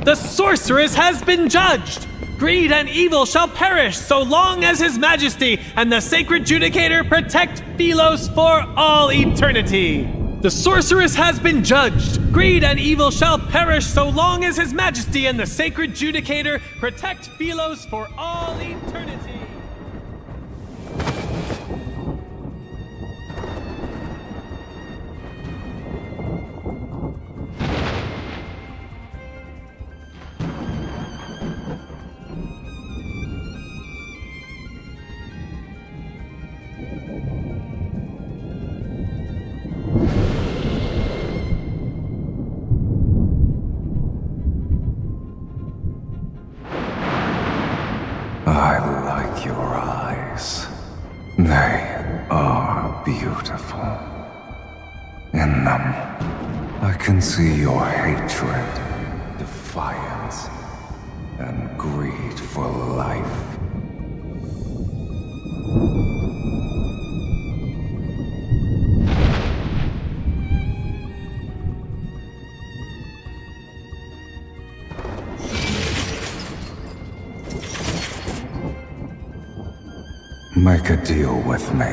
The sorceress has been judged! Greed and evil shall perish so long as His Majesty and the Sacred Judicator protect Philos for all eternity! The sorceress has been judged! Greed and evil shall perish so long as His Majesty and the Sacred Judicator protect Philos for all eternity! I like your eyes. They are beautiful. In them, I can see your hatred, defiance, and greed for life. Make a deal with me,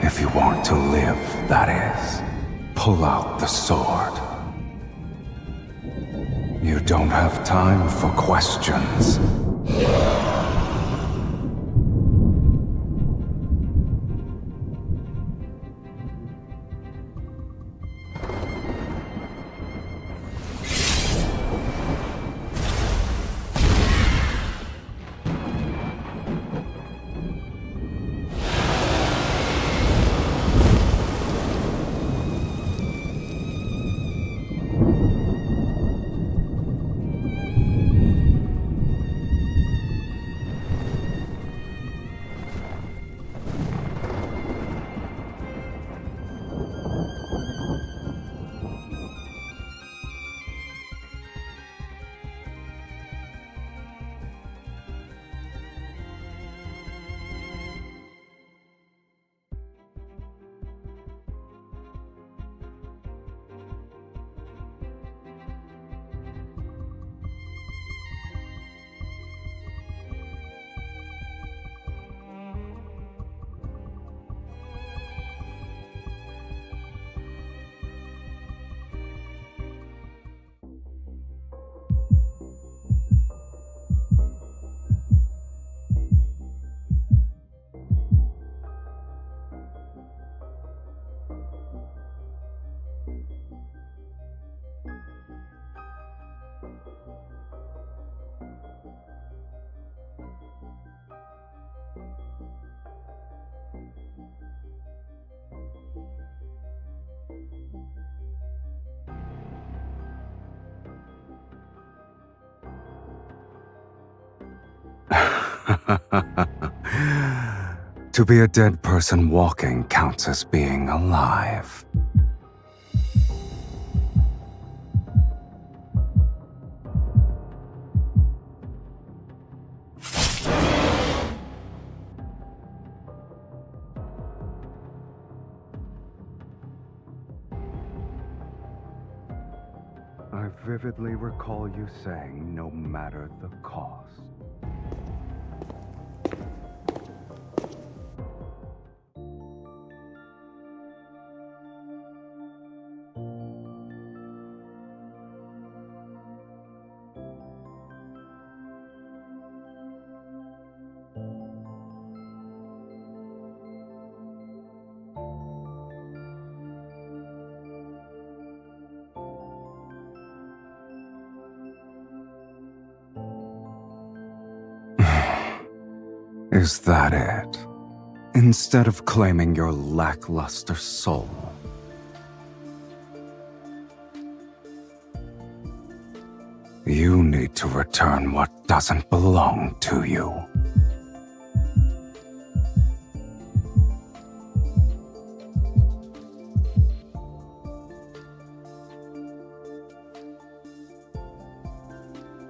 if you want to live, that is. Pull out the sword. You don't have time for questions. To be a dead person walking counts as being alive. I vividly recall you saying, no matter the cost. Is that it? Instead of claiming your lackluster soul. You need to return what doesn't belong to you.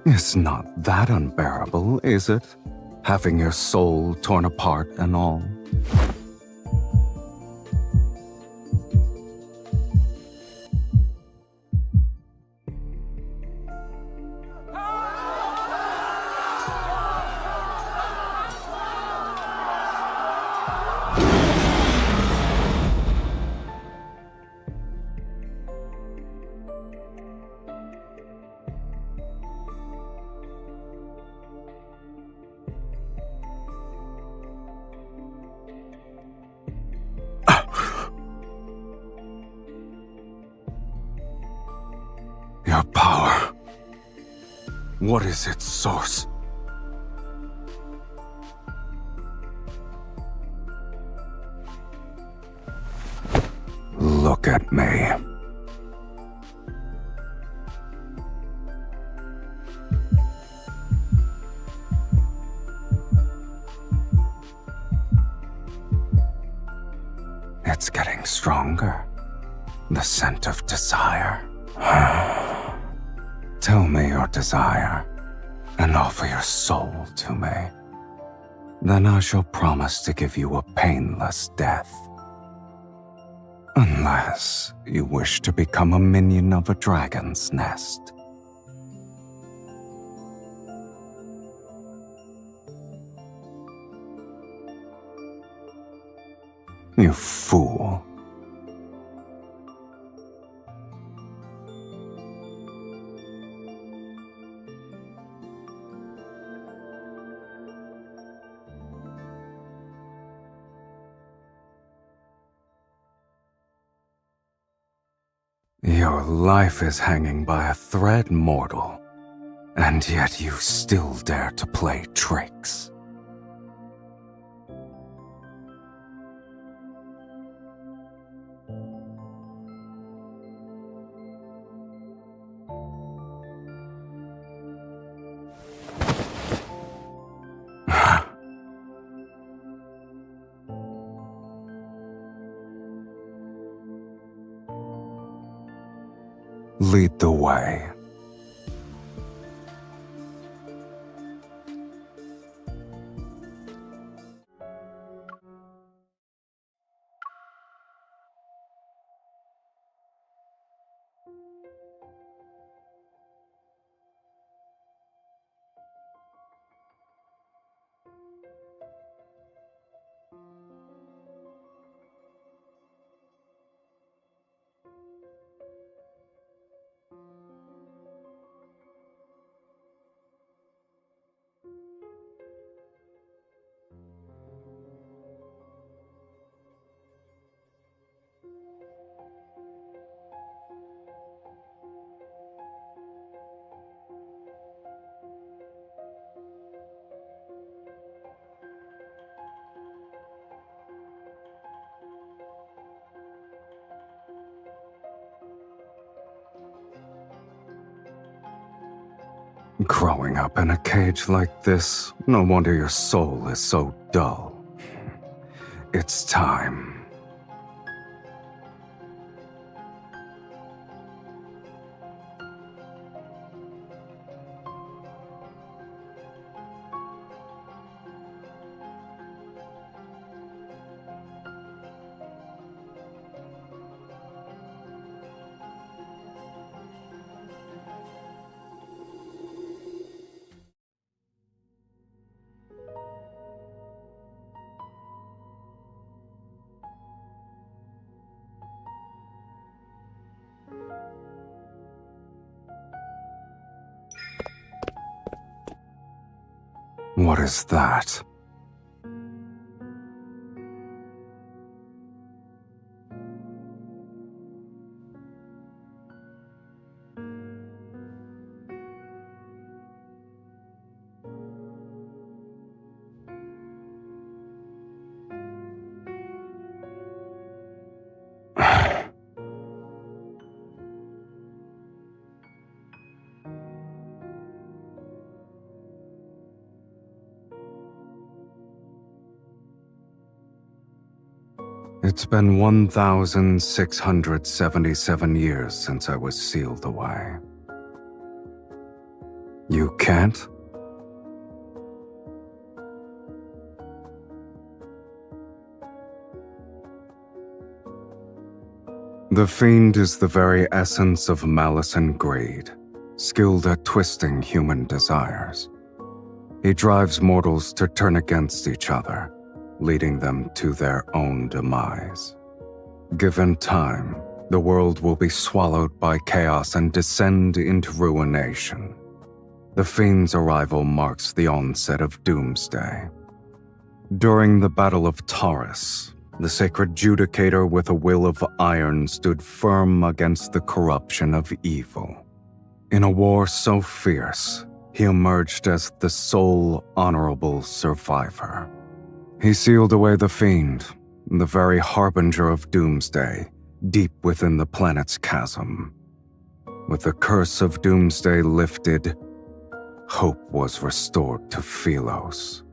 It's not that unbearable, is it? Having your soul torn apart and all. What is its source? Look at me. It's getting stronger. The scent of desire. Tell me your desire, and offer your soul to me. Then I shall promise to give you a painless death. Unless you wish to become a minion of a dragon's nest. You fool. Your life is hanging by a thread, mortal, and yet you still dare to play tricks. Lead the way. Growing up in a cage like this, no wonder your soul is so dull. It's time. What is that? It's been 1,677 years since I was sealed away. You can't? The Fiend is the very essence of malice and greed, skilled at twisting human desires. He drives mortals to turn against each other, leading them to their own demise. Given time, the world will be swallowed by chaos and descend into ruination. The Fiend's arrival marks the onset of Doomsday. During the Battle of Taurus, the sacred judicator with a will of iron stood firm against the corruption of evil. In a war so fierce, he emerged as the sole honorable survivor. He sealed away the fiend, the very harbinger of doomsday, deep within the planet's chasm. With the curse of doomsday lifted, hope was restored to Phylos.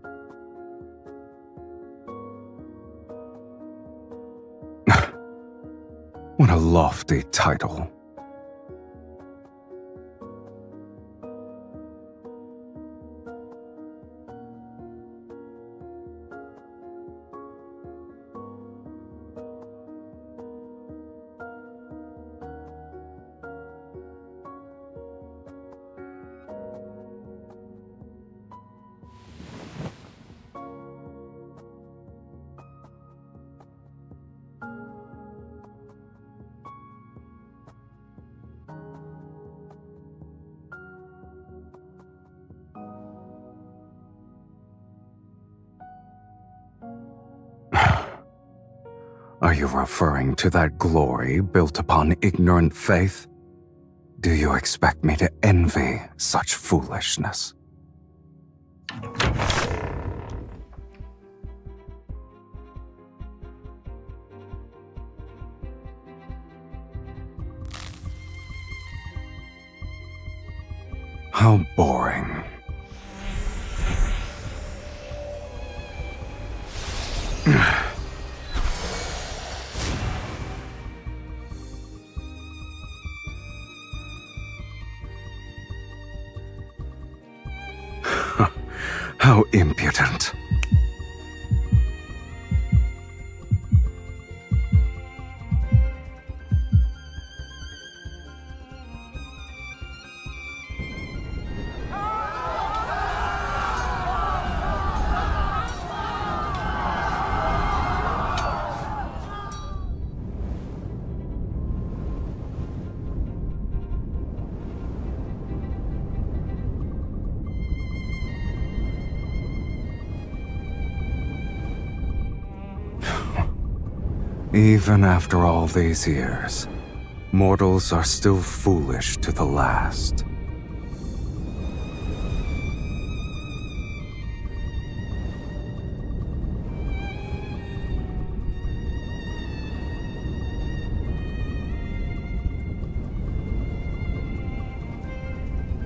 What a lofty title. Are you referring to that glory built upon ignorant faith? Do you expect me to envy such foolishness? How boring. How impudent. Even after all these years, mortals are still foolish to the last.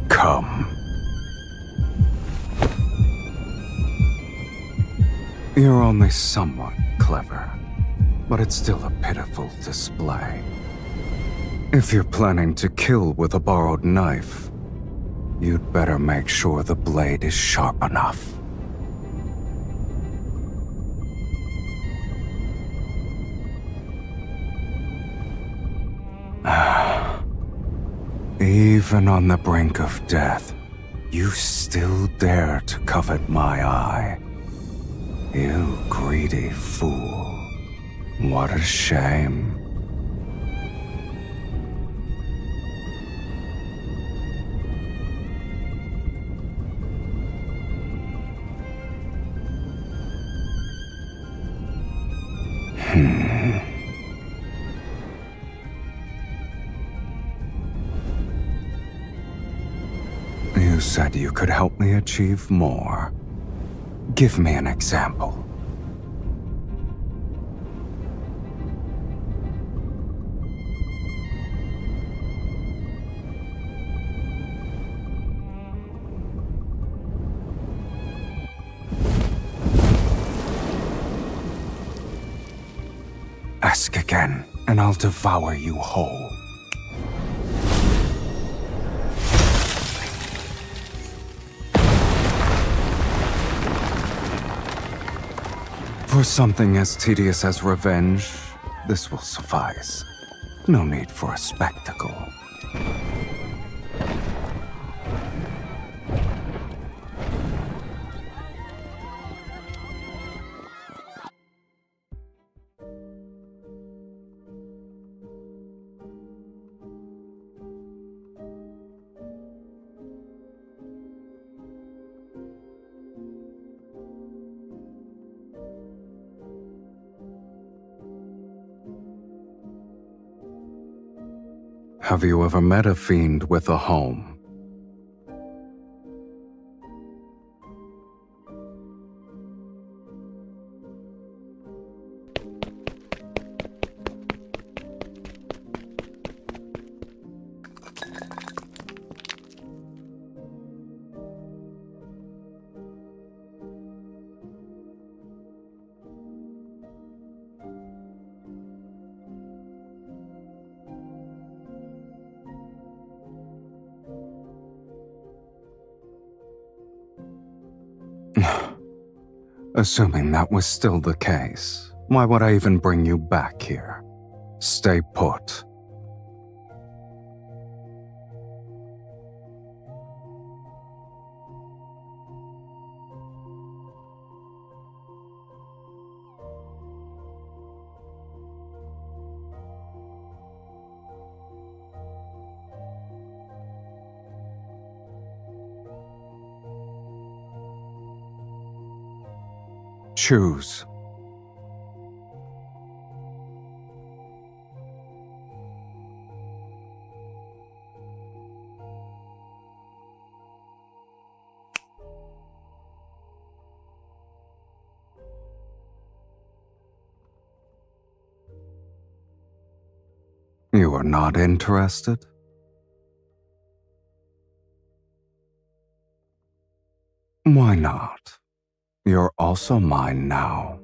Come. You're only somewhat clever, but it's still a pitiful display. If you're planning to kill with a borrowed knife, you'd better make sure the blade is sharp enough. Even on the brink of death, you still dare to covet my eye. You greedy fool. What a shame. You said you could help me achieve more. Give me an example. Ask again, and I'll devour you whole. For something as tedious as revenge, this will suffice. No need for a spectacle. Have you ever met a fiend with a home? Assuming that was still the case, why would I even bring you back here? Stay put. Choose. You are not interested? Why not? You're also mine now.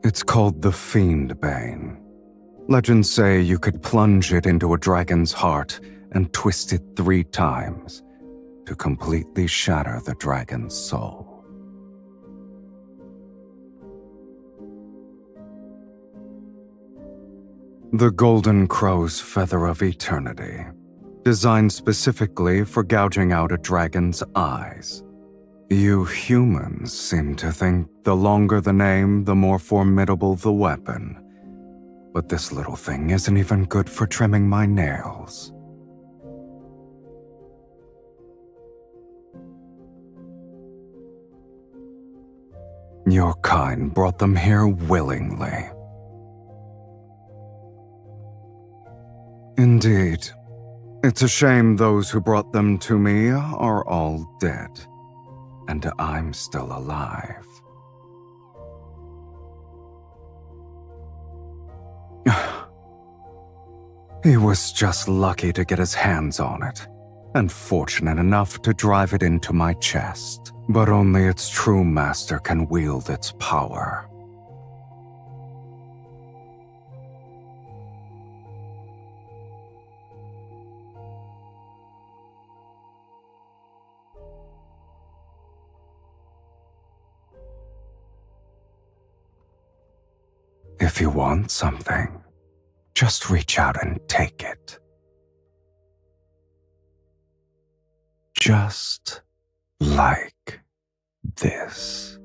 It's called the Fiend Bane. Legends say you could plunge it into a dragon's heart and twist it 3 times to completely shatter the dragon's soul. The Golden Crow's Feather of Eternity, designed specifically for gouging out a dragon's eyes. You humans seem to think the longer the name, the more formidable the weapon. But this little thing isn't even good for trimming my nails. Your kind brought them here willingly. Indeed. It's a shame those who brought them to me are all dead, and I'm still alive. He was just lucky to get his hands on it, and fortunate enough to drive it into my chest. But only its true master can wield its power. If you want something, just reach out and take it. Just like this.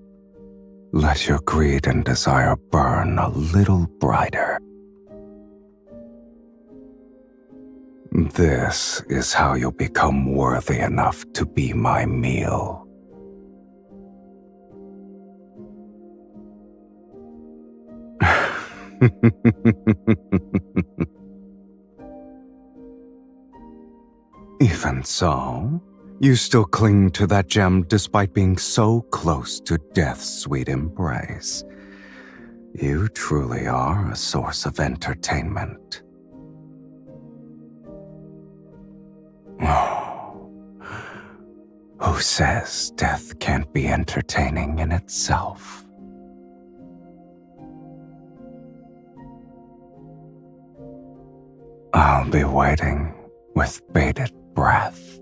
Let your greed and desire burn a little brighter. This is how you'll become worthy enough to be my meal. Even so, you still cling to that gem despite being so close to death's sweet embrace. You truly are a source of entertainment. Who says death can't be entertaining in itself? I'll be waiting with bated breath.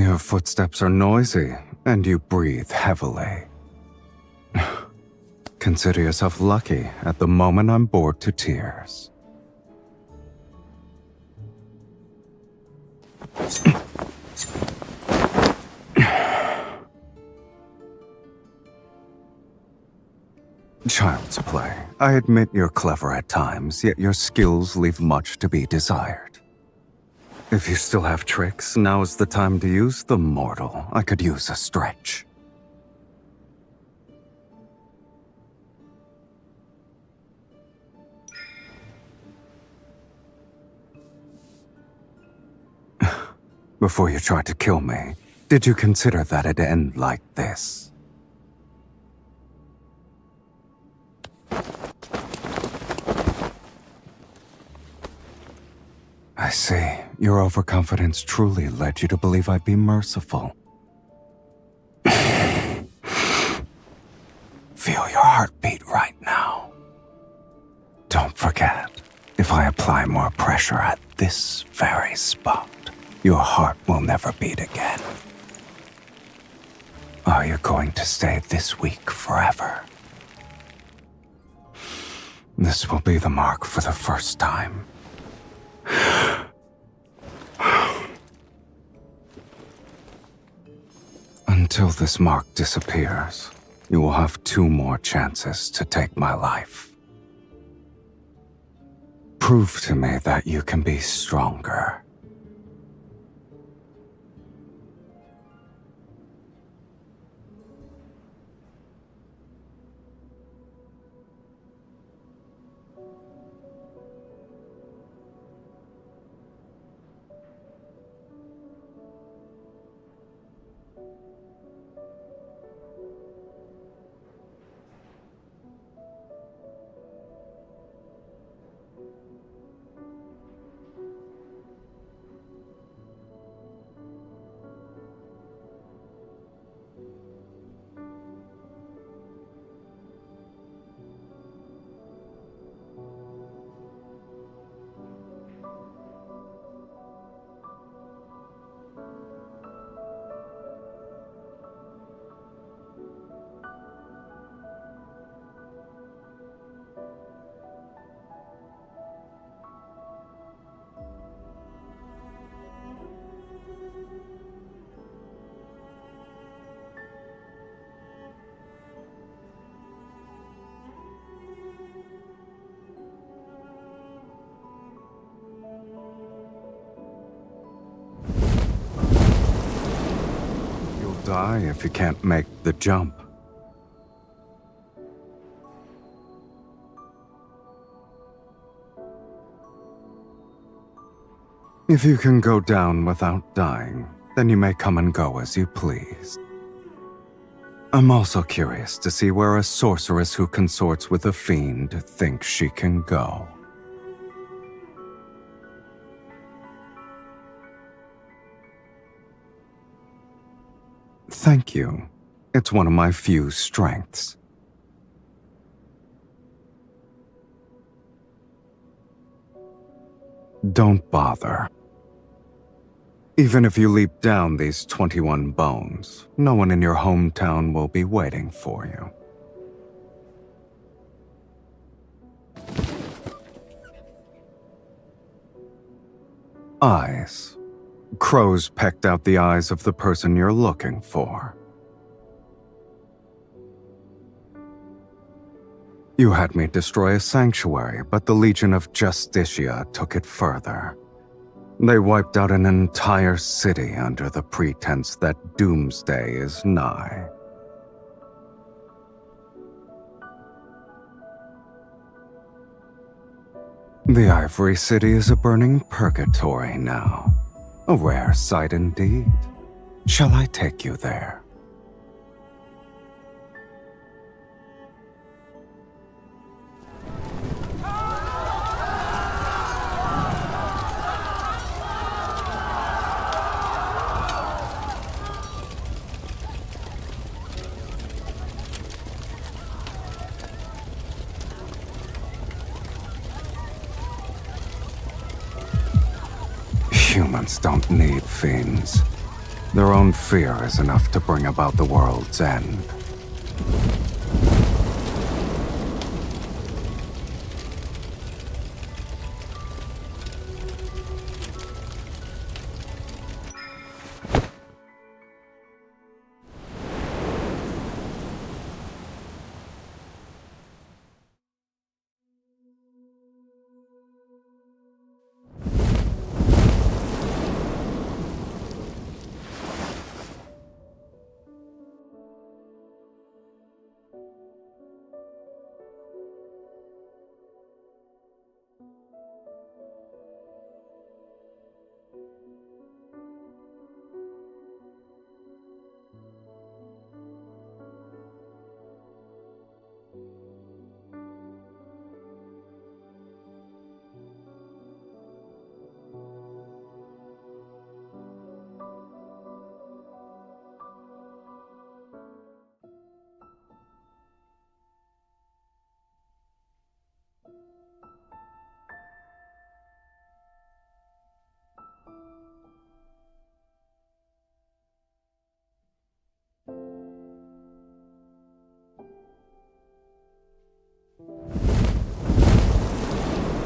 Your footsteps are noisy, and you breathe heavily. Consider yourself lucky. At the moment, I'm bored to tears. Child's play. I admit you're clever at times, yet your skills leave much to be desired. If you still have tricks, now's the time to use them, mortal. I could use a stretch. Before you tried to kill me, did you consider that it'd end like this? I see. Your overconfidence truly led you to believe I'd be merciful. Feel your heartbeat right now. Don't forget, if I apply more pressure at this very spot, your heart will never beat again. Are you going to stay this weak forever? This will be the mark for the first time. Until this mark disappears, you will have 2 more chances to take my life. Prove to me that you can be stronger. Die if you can't make the jump. If you can go down without dying, then you may come and go as you please. I'm also curious to see where a sorceress who consorts with a fiend thinks she can go. Thank you. It's one of my few strengths. Don't bother. Even if you leap down these 21 bones, no one in your hometown will be waiting for you. Eyes. Crows pecked out the eyes of the person you're looking for. You had me destroy a sanctuary, but the Legion of Justicia took it further. They wiped out an entire city under the pretense that doomsday is nigh. The Ivory City is a burning purgatory now. A rare sight indeed. Shall I take you there? Humans don't need fiends. Their own fear is enough to bring about the world's end.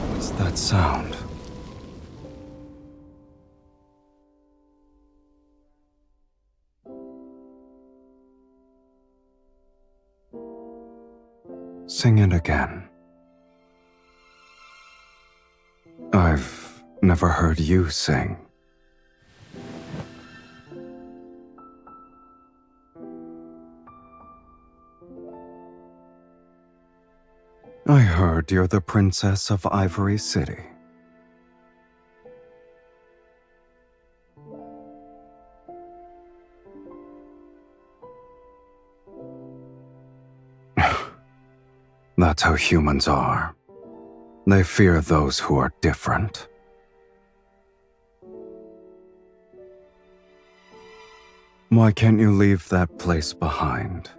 What's that sound? Sing it again. I've never heard you sing. I heard you're the princess of Ivory City. That's how humans are. They fear those who are different. Why can't you leave that place behind?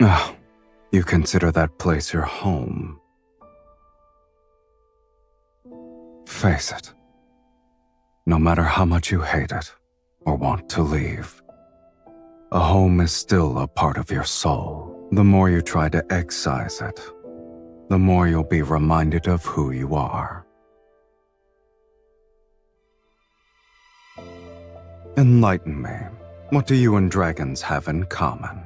Ah, you consider that place your home. Face it. No matter how much you hate it or want to leave, a home is still a part of your soul. The more you try to excise it, the more you'll be reminded of who you are. Enlighten me. What do you and dragons have in common?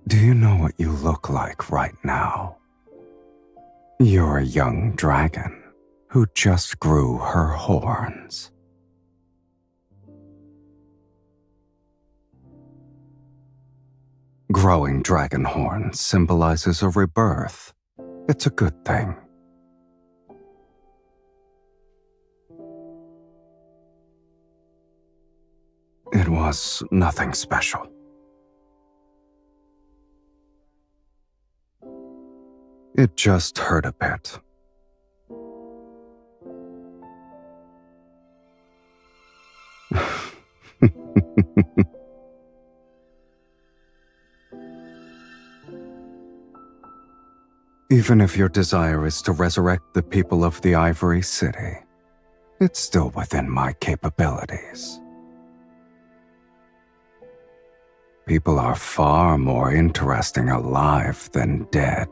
Do you know what you look like right now? You're a young dragon who just grew her horns. Growing dragon horns symbolizes a rebirth. It's a good thing. It was nothing special. It just hurt a bit. Even if your desire is to resurrect the people of the Ivory City, it's still within my capabilities. People are far more interesting alive than dead.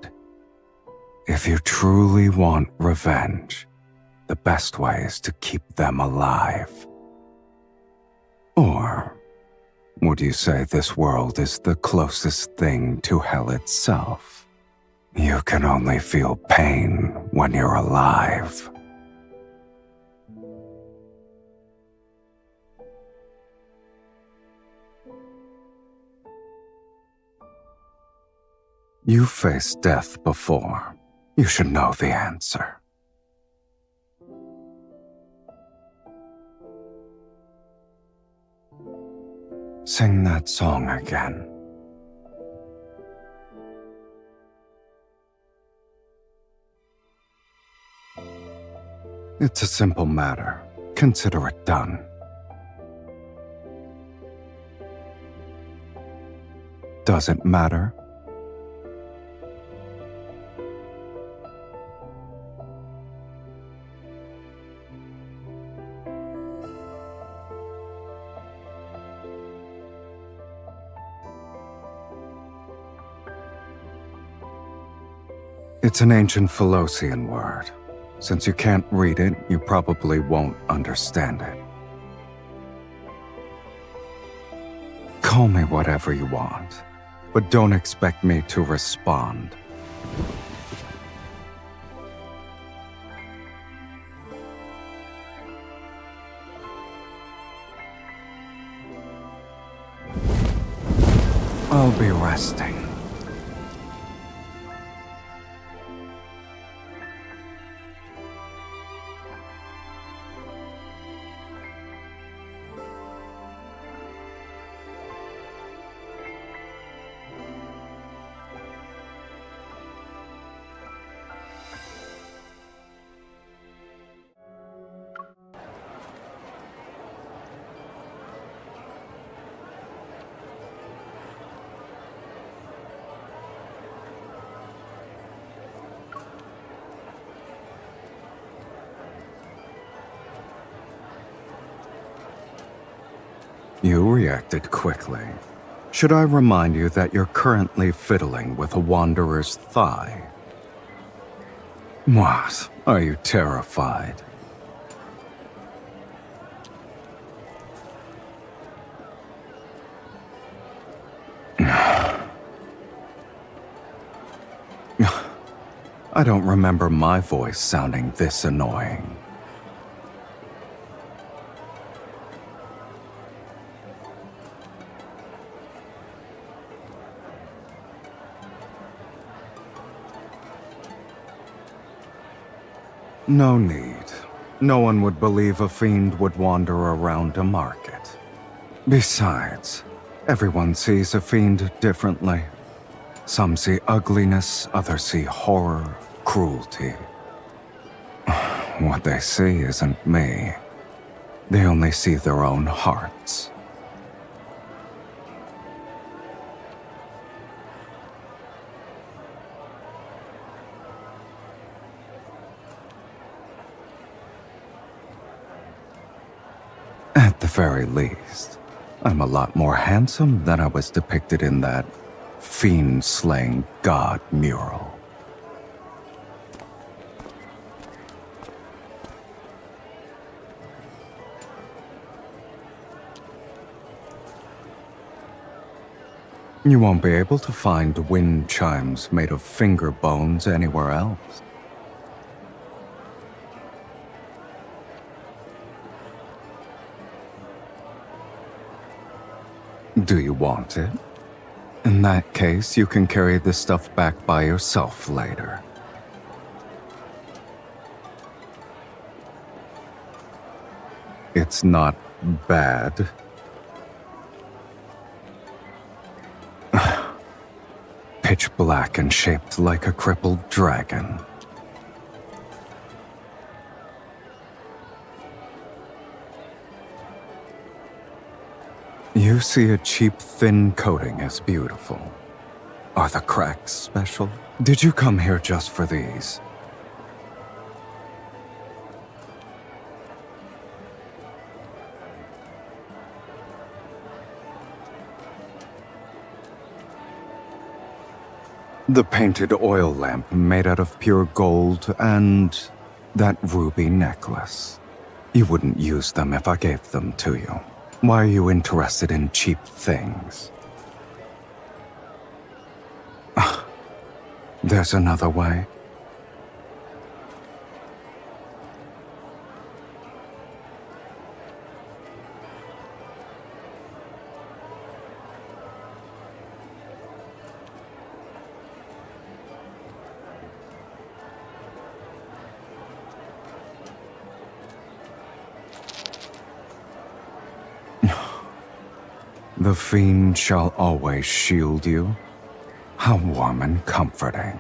If you truly want revenge, the best way is to keep them alive. Or would you say this world is the closest thing to hell itself? You can only feel pain when you're alive. You faced death before. You should know the answer. Sing that song again. It's a simple matter. Consider it done. Does it matter? It's an ancient Philosian word. Since you can't read it, you probably won't understand it. Call me whatever you want, but don't expect me to respond. I'll be resting. You reacted quickly. Should I remind you that you're currently fiddling with a wanderer's thigh? What? Are you terrified? I don't remember my voice sounding this annoying. No need. No one would believe a fiend would wander around a market. Besides, everyone sees a fiend differently. Some see ugliness, others see horror, cruelty. What they see isn't me. They only see their own hearts. At the very least, I'm a lot more handsome than I was depicted in that fiend-slaying god mural. You won't be able to find wind chimes made of finger bones anywhere else. Do you want it? In that case, you can carry the stuff back by yourself later. It's not bad. pitch black and shaped like a crippled dragon. You see a cheap, thin coating as beautiful. Are the cracks special? Did you come here just for these? The painted oil lamp made out of pure gold and that ruby necklace. You wouldn't use them if I gave them to you. Why are you interested in cheap things? There's another way. The fiend shall always shield you. How warm and comforting.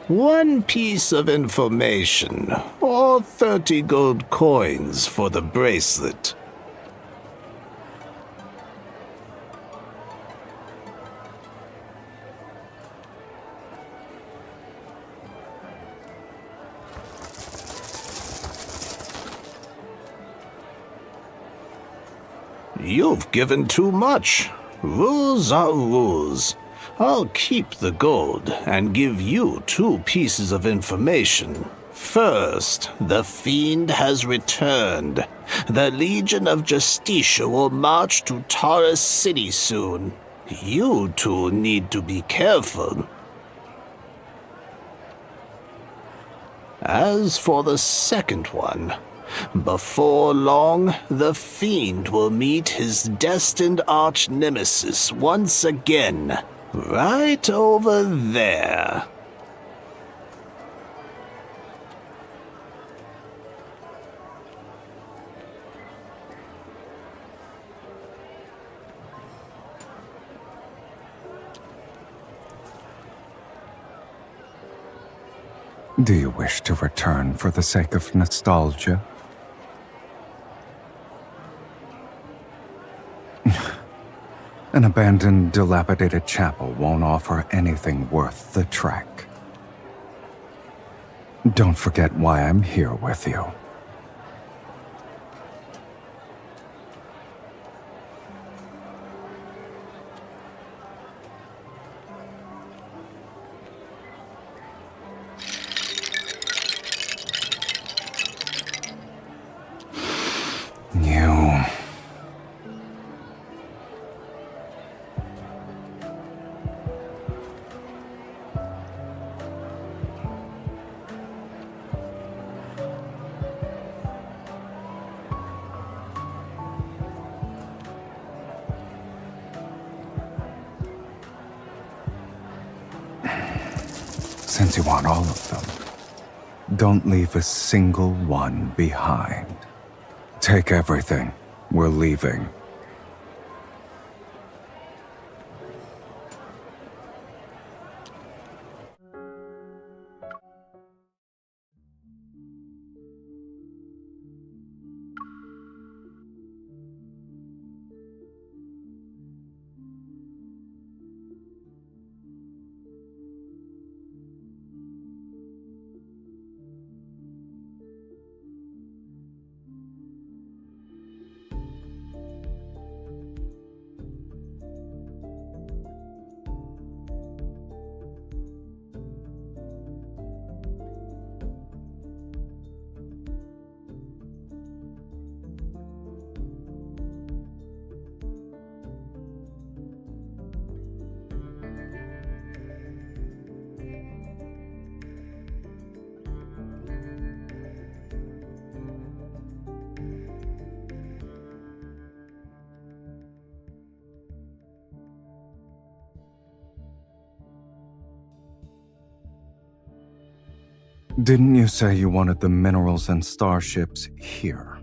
One piece of information, or 30 gold coins for the bracelet. You've given too much. Rules are rules. I'll keep the gold and give you 2 pieces of information. First, the fiend has returned. The Legion of Justicia will march to Taurus City soon. You two need to be careful. As for the second one, before long, the fiend will meet his destined arch-nemesis once again, right over there. Do you wish to return for the sake of nostalgia? An abandoned, dilapidated chapel won't offer anything worth the trek. Don't forget why I'm here with you. Since you want all of them, don't leave a single one behind. Take everything. We're leaving. Didn't you say you wanted the minerals and starships here?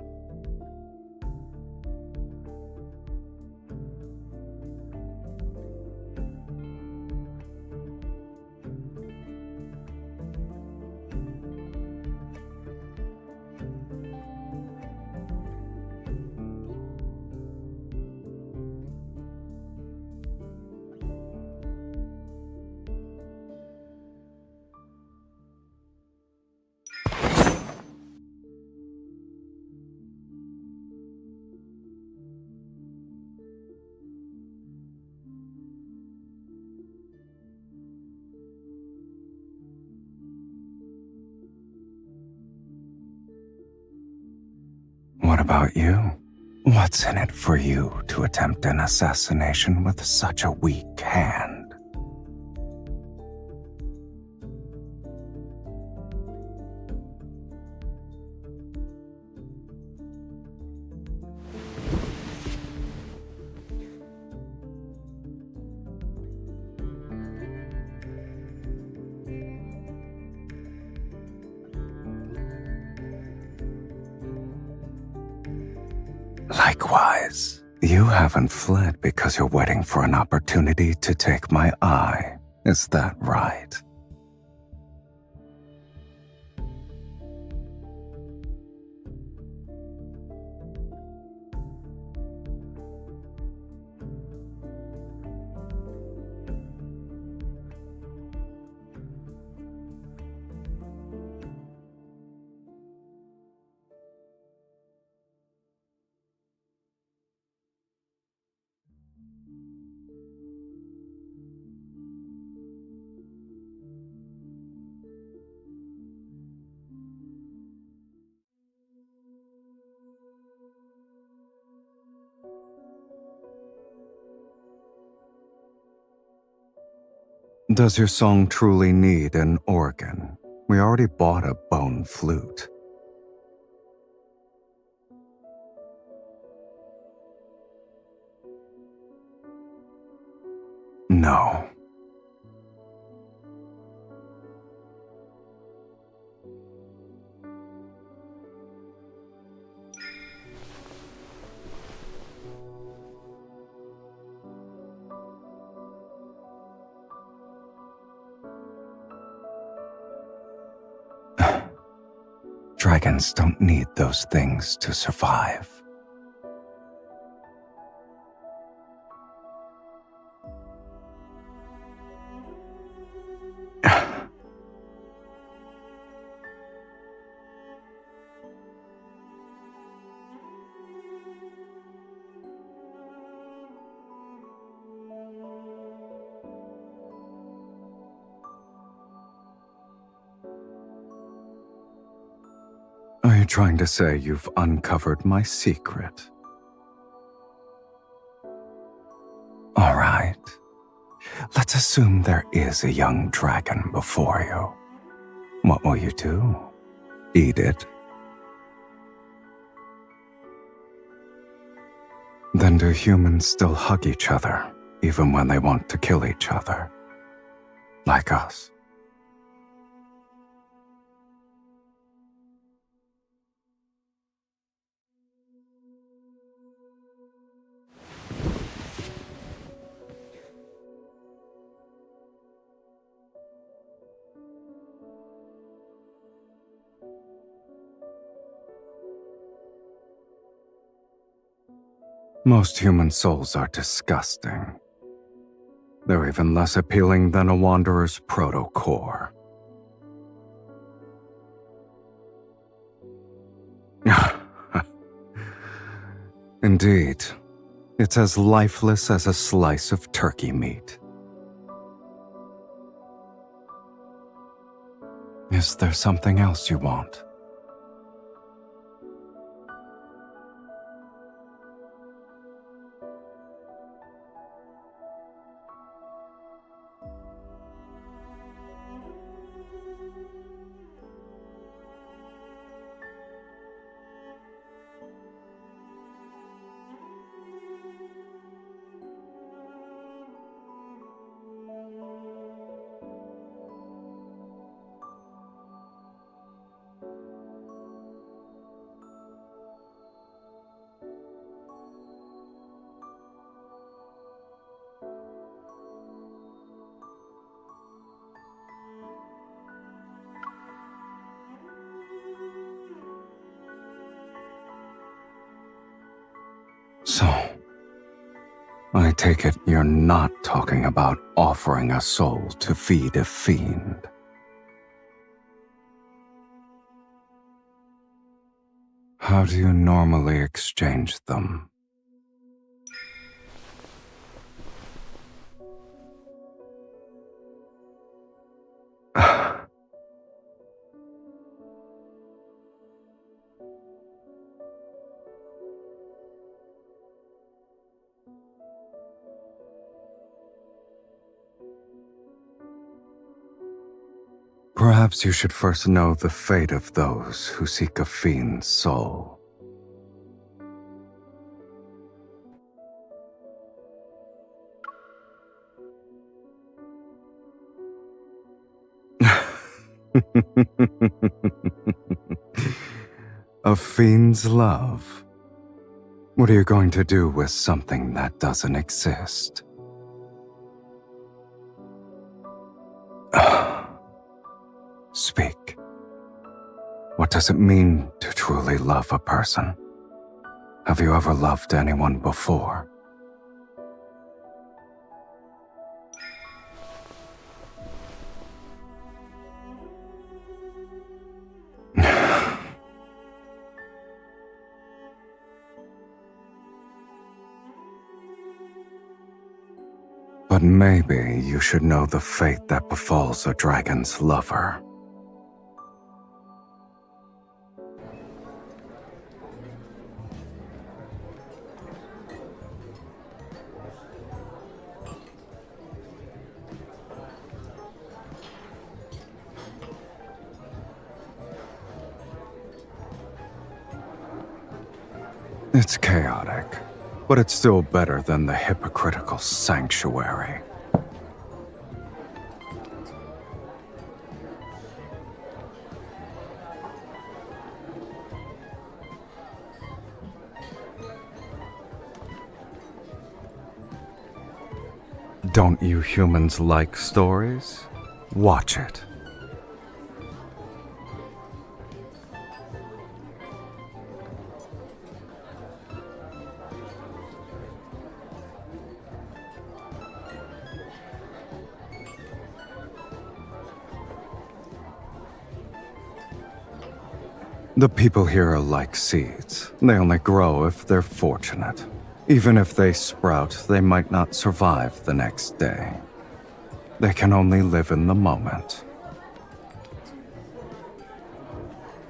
about you? What's in it for you to attempt an assassination with such a weak hand? Likewise, you haven't fled because you're waiting for an opportunity to take my eye. Is that right? Does your song truly need an organ? We already bought a bone flute. No. Dragons don't need those things to survive. Are you trying to say you've uncovered my secret? All right. Let's assume there is a young dragon before you. What will you do? Eat it? Then do humans still hug each other, even when they want to kill each other? Like us? Most human souls are disgusting. They're even less appealing than a wanderer's proto-core. Indeed, it's as lifeless as a slice of turkey meat. Is there something else you want? So, I take it you're not talking about offering a soul to feed a fiend. How do you normally exchange them? Perhaps you should first know the fate of those who seek a fiend's soul. A fiend's love? What are you going to do with something that doesn't exist? Speak. What does it mean to truly love a person? Have you ever loved anyone before? But maybe you should know the fate that befalls a dragon's lover. It's chaotic, but it's still better than the hypocritical sanctuary. Don't you humans like stories? Watch it. The people here are like seeds. They only grow if they're fortunate. Even if they sprout, they might not survive the next day. They can only live in the moment.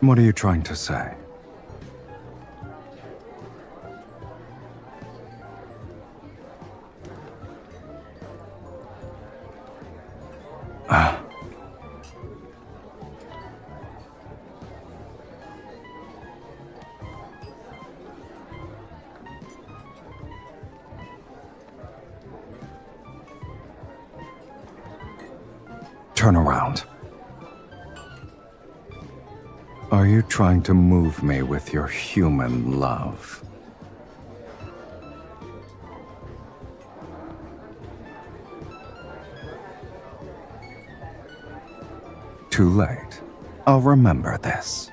What are you trying to say? Turn around. Are you trying to move me with your human love? Too late. I'll remember this.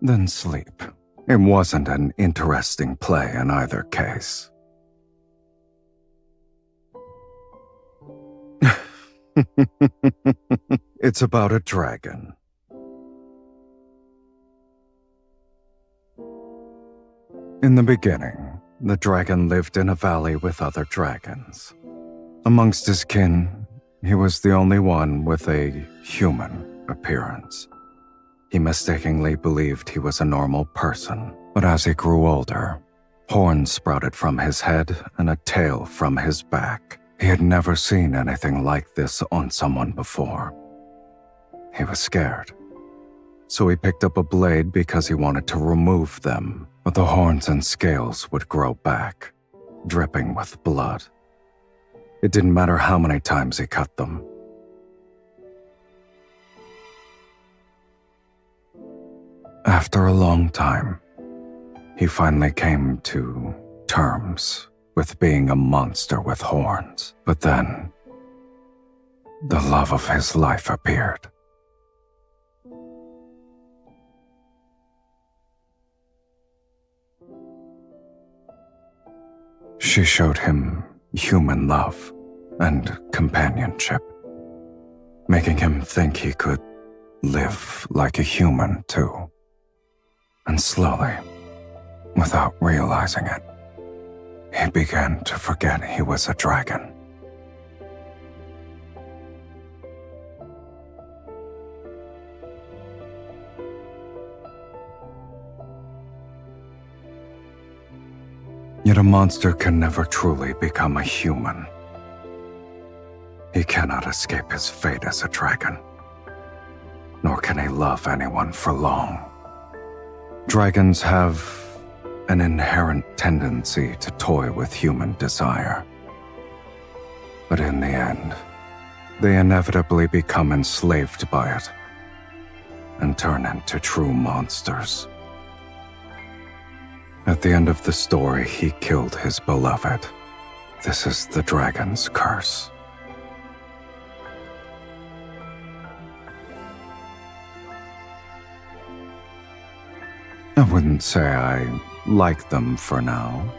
Then sleep. It wasn't an interesting play in either case. It's about a dragon. In the beginning, the dragon lived in a valley with other dragons. Amongst his kin, he was the only one with a human appearance. He mistakenly believed he was a normal person, but as he grew older, horns sprouted from his head and a tail from his back. He had never seen anything like this on someone before. He was scared, so he picked up a blade because he wanted to remove them, but the horns and scales would grow back, dripping with blood. It didn't matter how many times he cut them. After a long time, he finally came to terms with being a monster with horns. But then, the love of his life appeared. She showed him human love and companionship, making him think he could live like a human too. And slowly, without realizing it, he began to forget he was a dragon. Yet a monster can never truly become a human. He cannot escape his fate as a dragon, nor can he love anyone for long. Dragons have an inherent tendency to toy with human desire. But in the end, they inevitably become enslaved by it and turn into true monsters. At the end of the story, he killed his beloved. This is the dragon's curse. I wouldn't say I like them for now.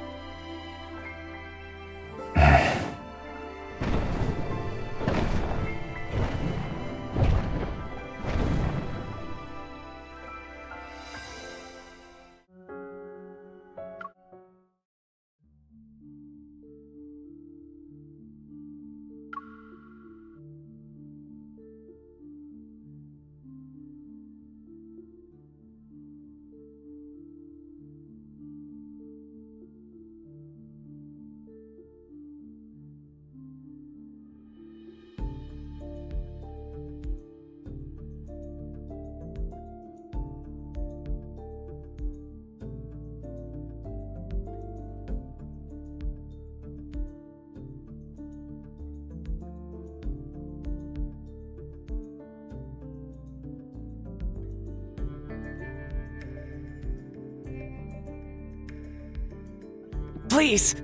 Please!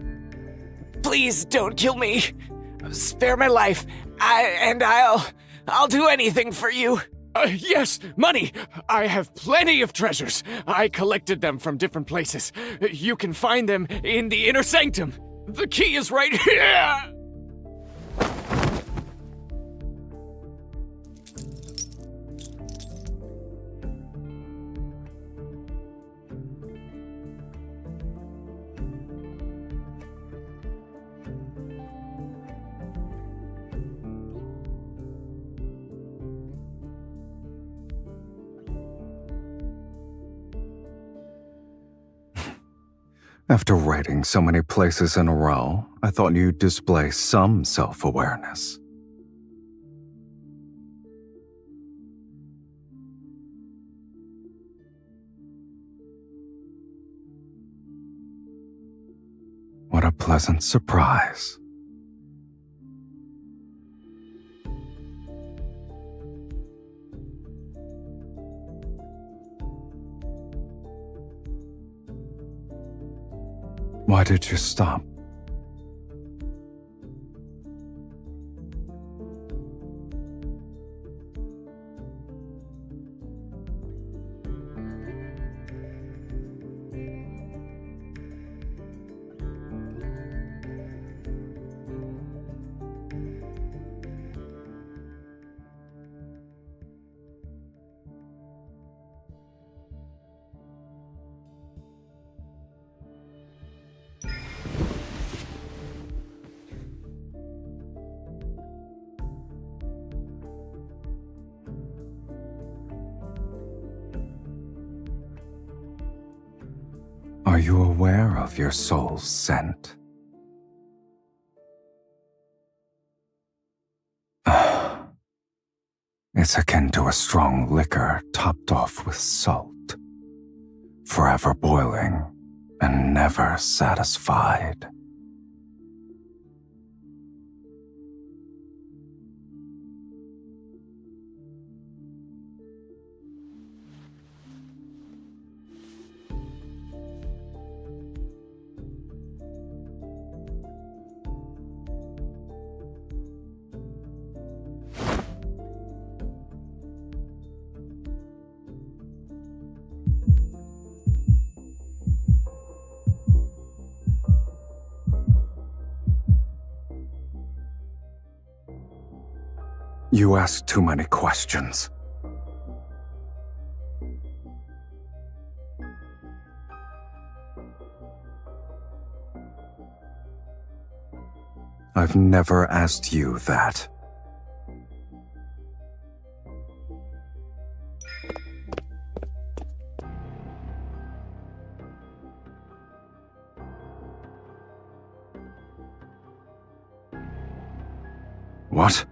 Please don't kill me! Spare my life, I'll do anything for you! Yes, money! I have plenty of treasures. I collected them from different places. You can find them in the inner sanctum. The key is right here! After writing so many places in a row, I thought you'd display some self-awareness. What a pleasant surprise. Why did you stop? Are you aware of your soul's scent? It's akin to a strong liquor topped off with salt, forever boiling and never satisfied. You ask too many questions. I've never asked you that. What?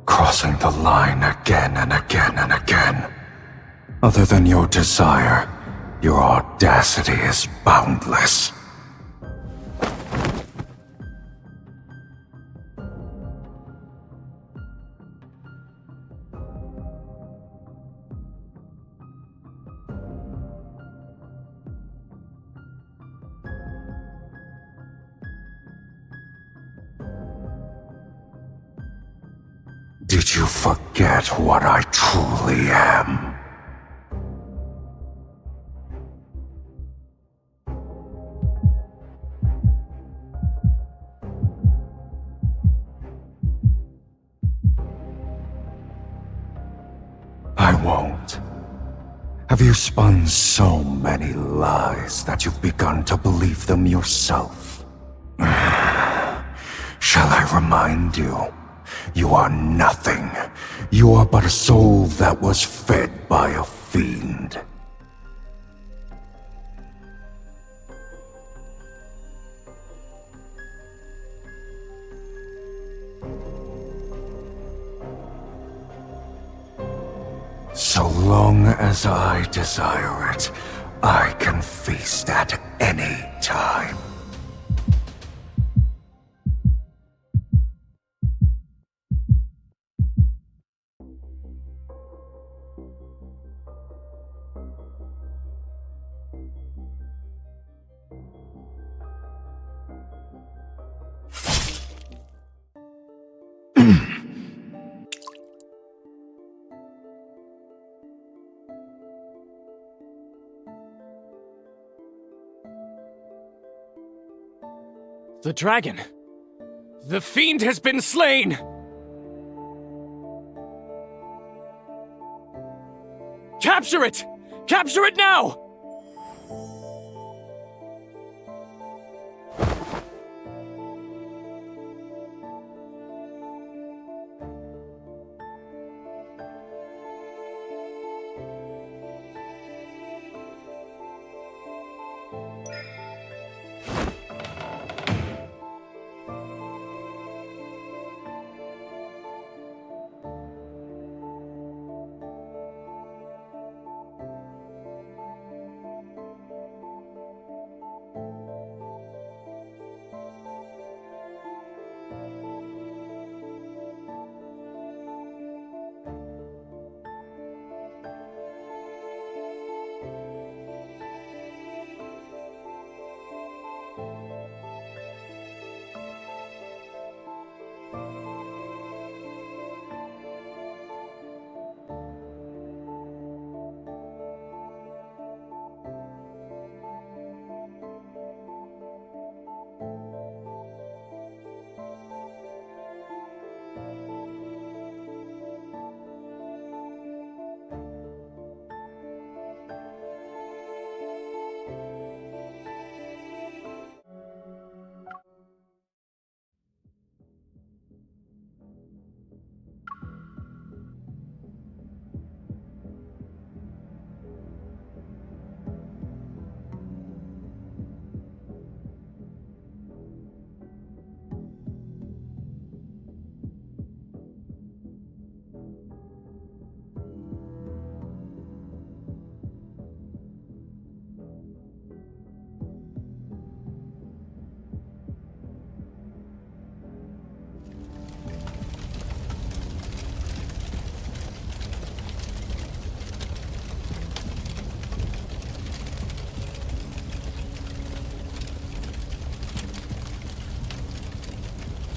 Crossing the line again and again and again. Other than your desire, your audacity is boundless. Did you forget what I truly am? I won't. Have you spun so many lies that you've begun to believe them yourself? Shall I remind you? You are nothing. You are but a soul that was fed by a fiend. So long as I desire it, I can feast at any time. The dragon! The fiend has been slain! Capture it! Capture it now!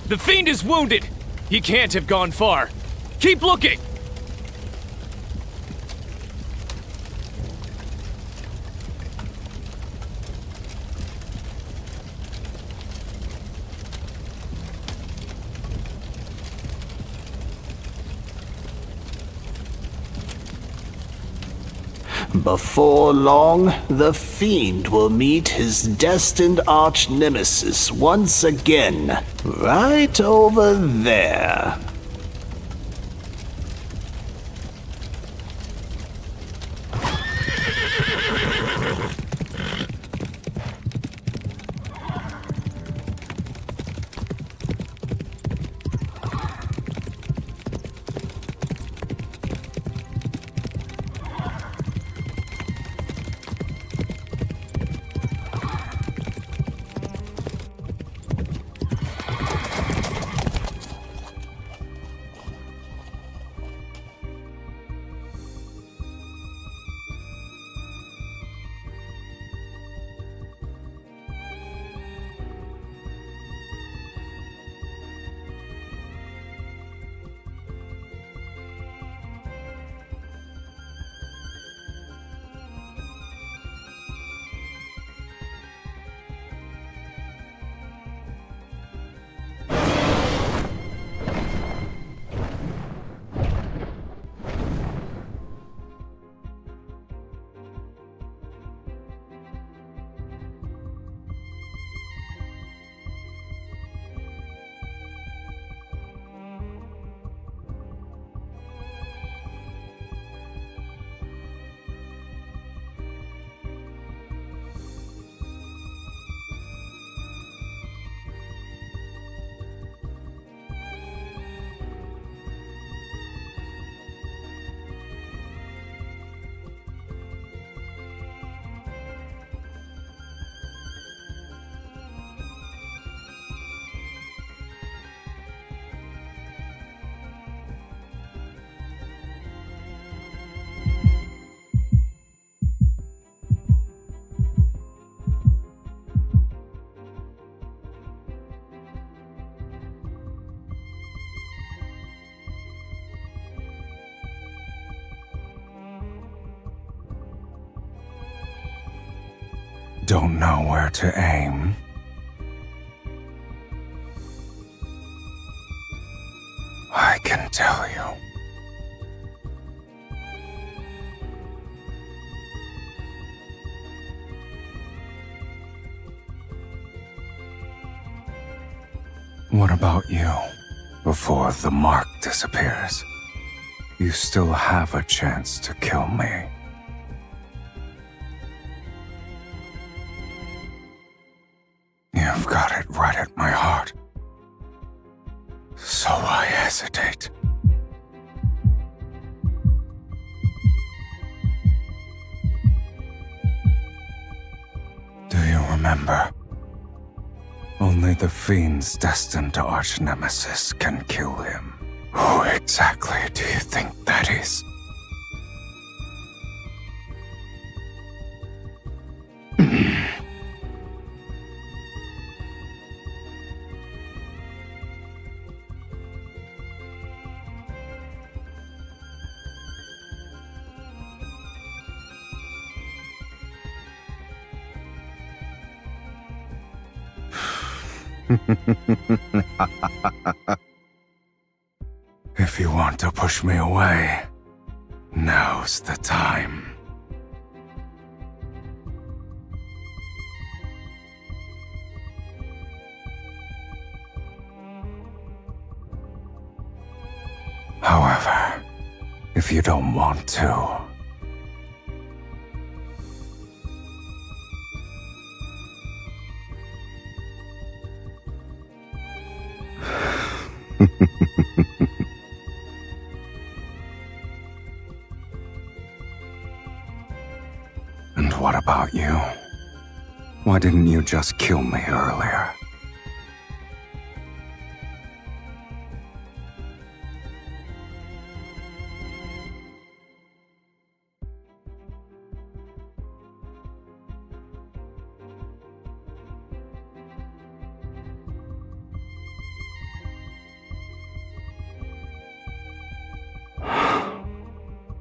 The fiend is wounded! He can't have gone far. Keep looking! Before long, the fiend will meet his destined arch-nemesis once again, right over there. Don't know where to aim? I can tell you. What about you? Before the mark disappears, you still have a chance to kill me. You've got it right at my heart. So I hesitate. Do you remember? Only the fiend's destined arch-nemesis can kill him. Who exactly do you think that is? If you want to push me away, now's the time. However, if you don't want to, and what about you? Why didn't you just kill me earlier?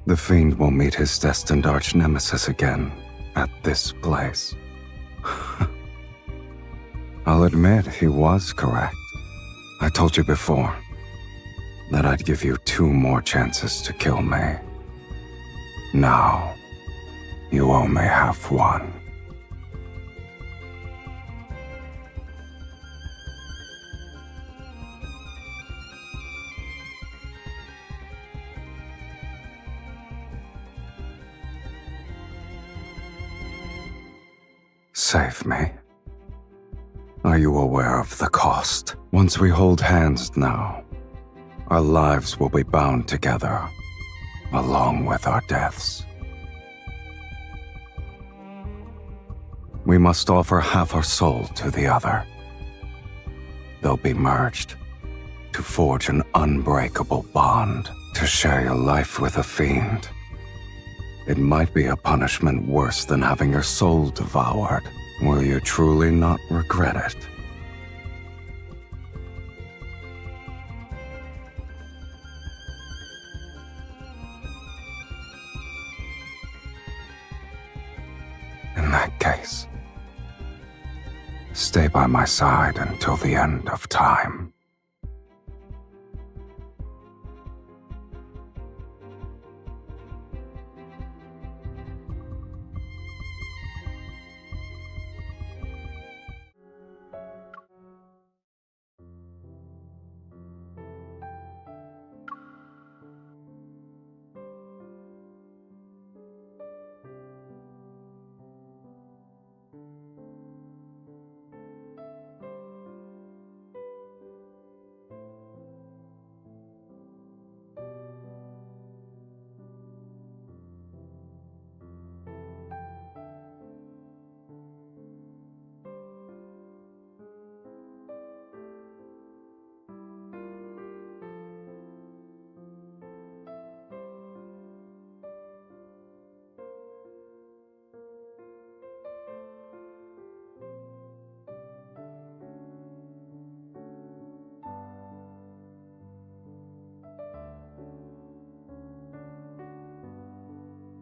The Fiend will meet his destined arch-nemesis again at this place. I'll admit he was correct. I told you before that I'd give you 2 more chances to kill me. Now, you only have 1. Save me. Are you aware of the cost? Once we hold hands now, our lives will be bound together, along with our deaths. We must offer half our soul to the other. They'll be merged to forge an unbreakable bond, to share your life with a fiend. It might be a punishment worse than having your soul devoured. Will you truly not regret it? In that case, stay by my side until the end of time.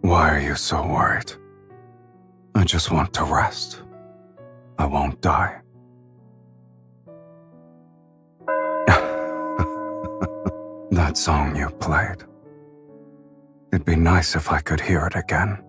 Why are you so worried? I just want to rest. I won't die. That song you played. It'd be nice if I could hear it again.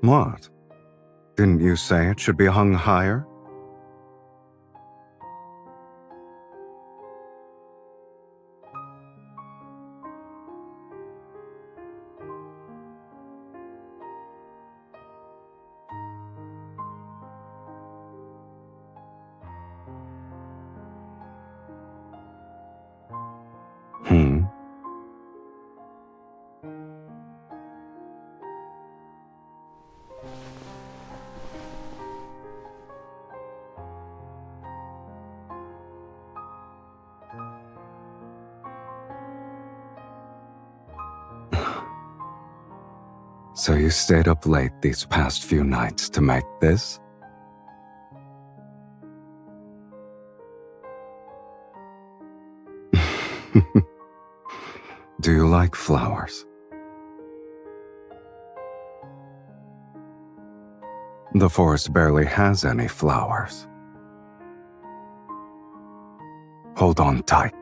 What? Didn't you say it should be hung higher? So you stayed up late these past few nights to make this? Do you like flowers? The forest barely has any flowers. Hold on tight.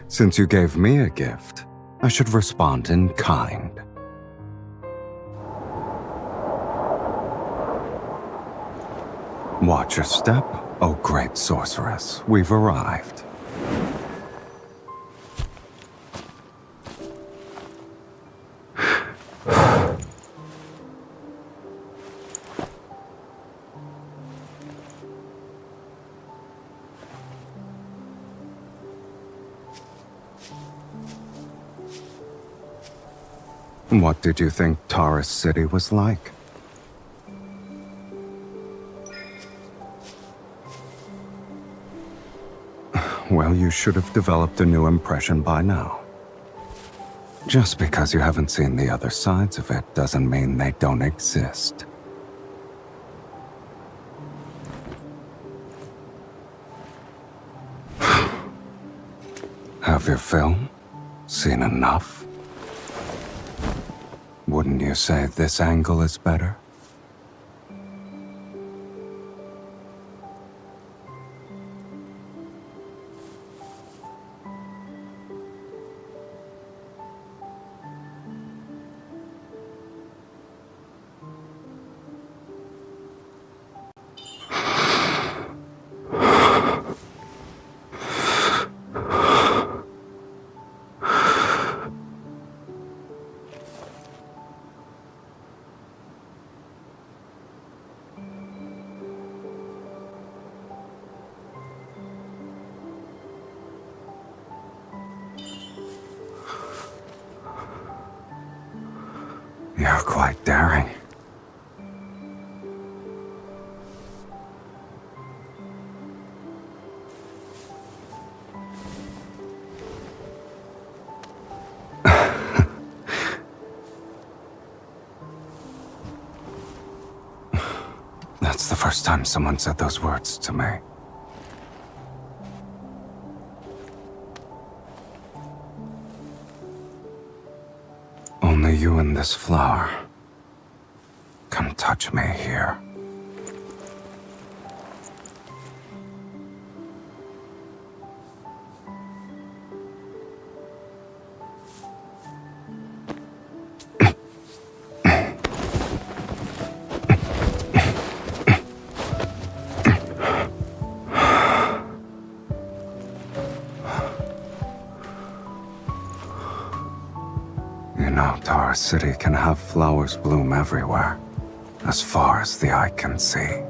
Since you gave me a gift, I should respond in kind. Watch your step, O great sorceress. We've arrived. What did you think Taurus City was like? Well, you should have developed a new impression by now. Just because you haven't seen the other sides of it doesn't mean they don't exist. Have your film? Seen enough? Wouldn't you say this angle is better? You're quite daring. That's the first time someone said those words to me. Only you and this flower can touch me here. You know, Taurus City can have flowers bloom everywhere, as far as the eye can see.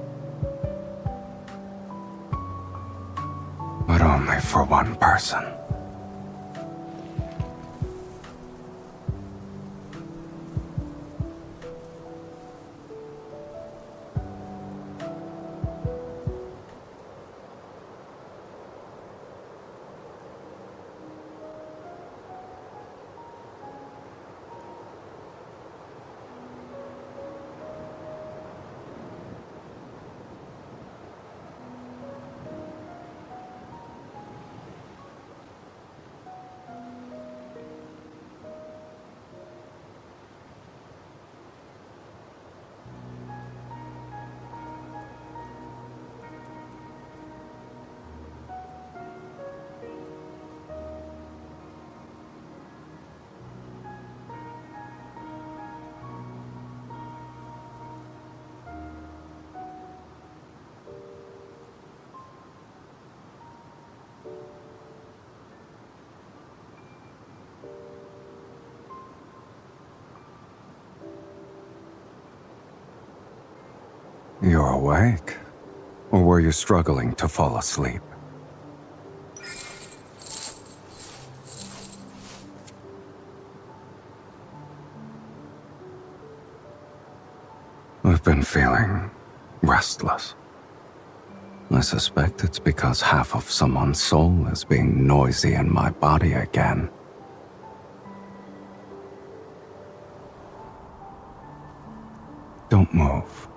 But only for one person. You're awake? Or were you struggling to fall asleep? I've been feeling restless. I suspect it's because half of someone's soul is being noisy in my body again. Don't move.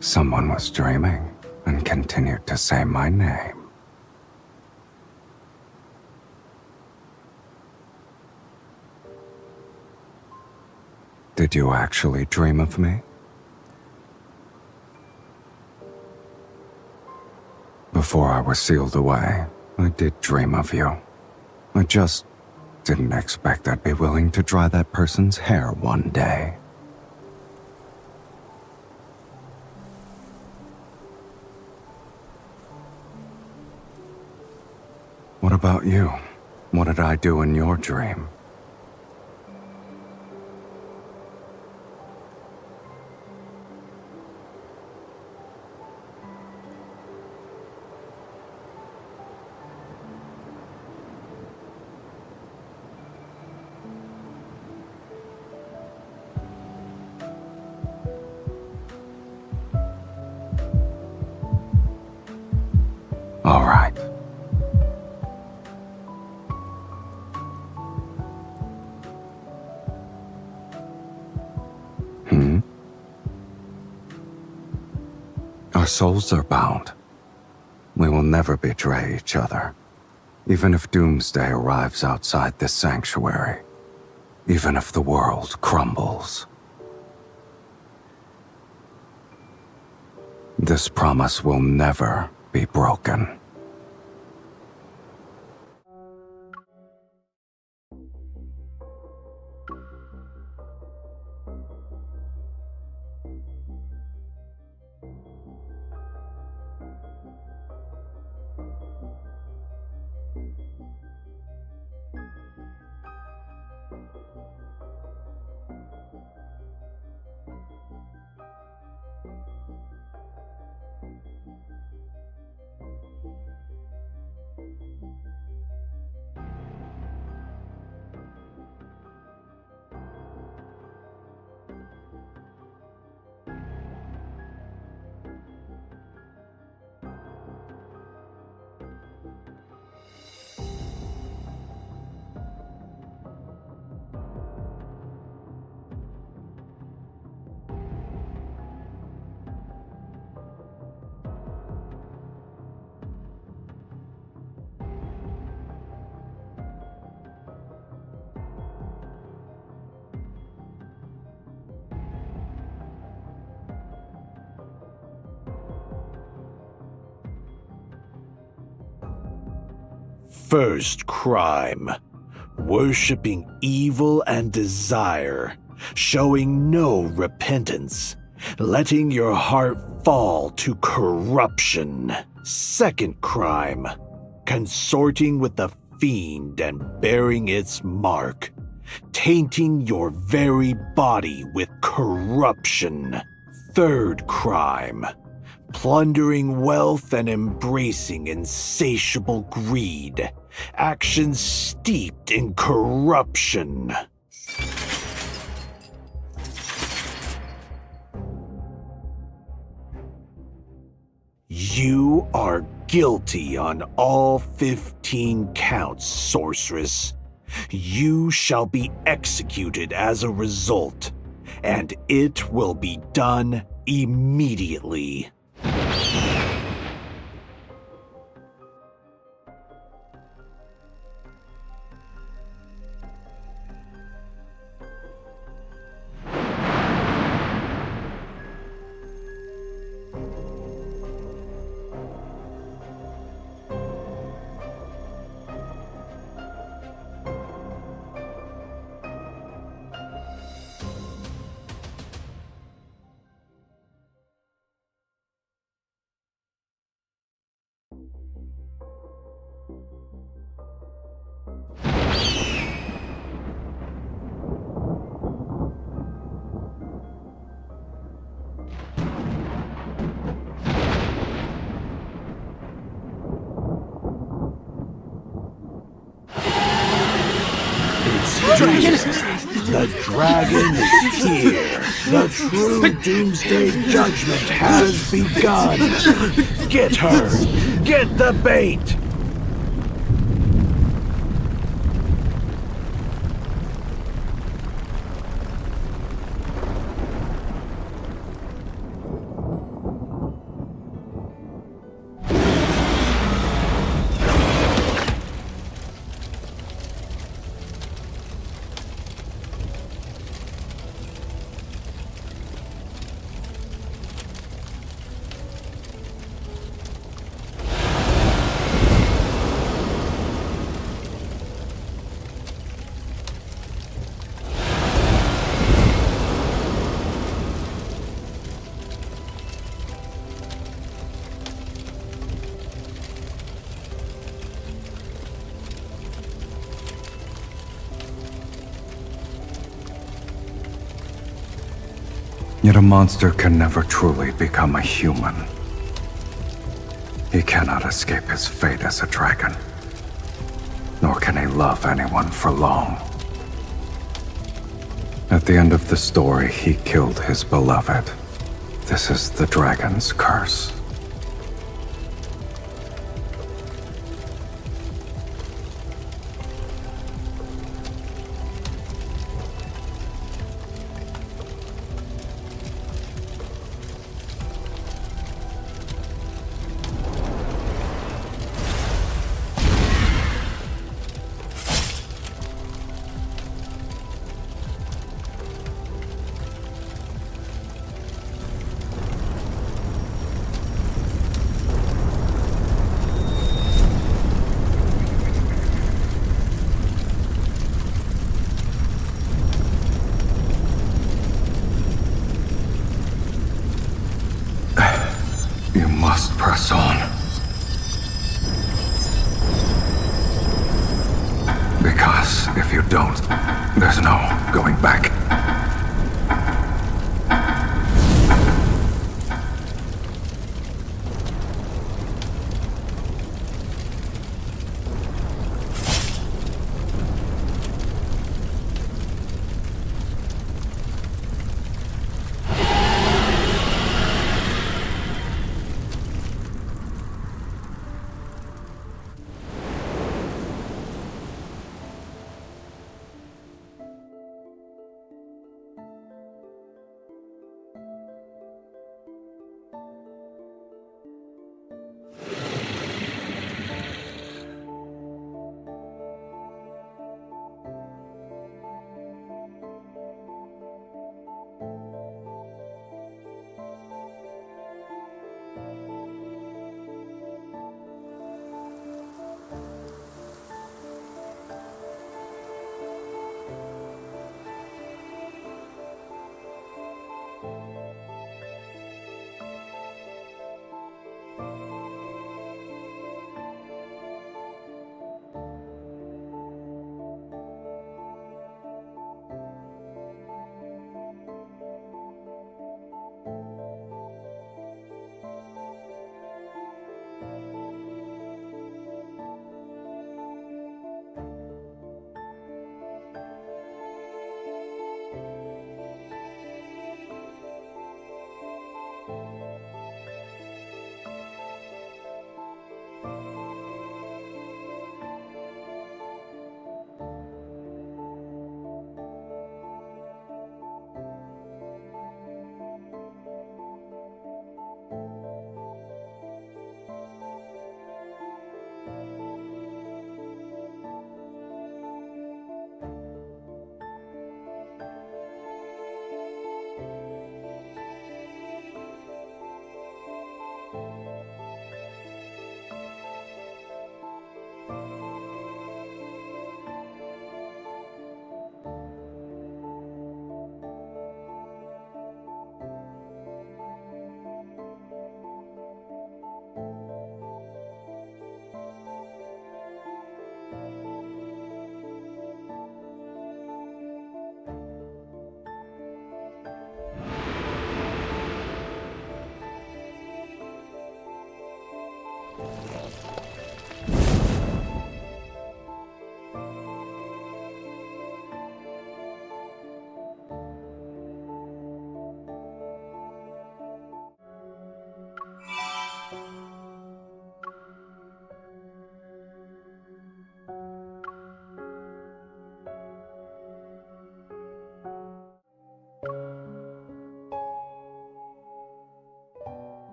Someone was dreaming and continued to say my name. Did you actually dream of me? Before I was sealed away, I did dream of you. I just didn't expect I'd be willing to dry that person's hair one day. What about you? What did I do in your dream? All right. Our souls are bound. We will never betray each other, even if doomsday arrives outside this sanctuary, even if the world crumbles. This promise will never be broken. First crime, worshipping evil and desire, showing no repentance, letting your heart fall to corruption. Second crime, consorting with the fiend and bearing its mark, tainting your very body with corruption. Third crime, plundering wealth and embracing insatiable greed, actions steeped in corruption. You are guilty on all 15 counts, sorceress. You shall be executed as a result, and it will be done immediately. The dragon is here. The true doomsday judgment has begun. Get her. Get the bait. Yet a monster can never truly become a human. He cannot escape his fate as a dragon, nor can he love anyone for long. At the end of the story, he killed his beloved. This is the dragon's curse. Press on. Because if you don't, there's no going back.